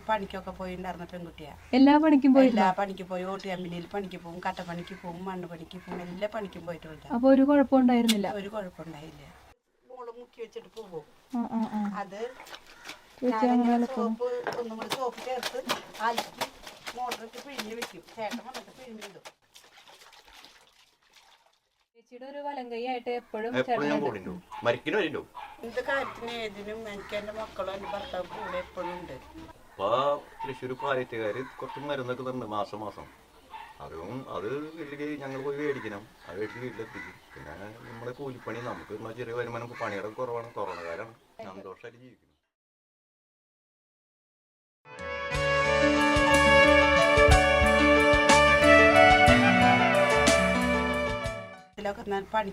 പണിക്കൊക്കെ പോയിണ്ടായിരുന്ന പെൺകുട്ടിയാ. എല്ലാ പണിക്കും പോയി? എല്ലാ പണിക്ക് പോയി. ഓട്ട് കമ്പനിയിൽ പണിക്ക് പോകും, കട്ടപ്പണിക്ക് പോകും, മണ്ണ് പണിക്ക് പോകും, എല്ലാ പണിക്കും പോയിട്ടുണ്ട്. അപ്പൊ ഒരു കുഴപ്പമുണ്ടായിരുന്നില്ല? ഒരു കുഴപ്പമുണ്ടായില്ല. മോള് മുക്കി വെച്ചിട്ട് പോകും. അത് സോപ്പ് ഒന്നും കൂടി സോപ്പ് ചേർത്ത് അലക്കി മോട്ടറിട്ട് പിഴിഞ്ഞ് വെക്കും. ചേട്ടൻ വന്നിട്ട് പിഴിഞ്ഞിടും. ചേച്ചിയുടെ ഒരു വലങ്കൈയായിട്ട് എപ്പോഴും എന്ത് കാര്യത്തിനും ഏതിനും എനിക്ക് എന്റെ മക്കളും എന്റെ ഭർത്താവ് കൂടെ എപ്പോഴും ഉണ്ട്. തൃശ്ശൂർ പാലിയറ്റുകാര് കുറച്ച് മരുന്നൊക്കെ തന്നെ മാസം അത് ഇല്ലെങ്കിൽ ഞങ്ങൾ പോയി മേടിക്കണം. അത് മേടിച്ച് വീട്ടിലെത്തിക്കും. പിന്നെ നമ്മുടെ കൂലിപ്പണി, നമുക്ക് ചെറിയ വരുമാനം, പണിയുടെ കുറവാണ്, കൊറോണ കാലമാണ്, സന്തോഷമായിട്ട് ജീവിക്കുന്നു. പണി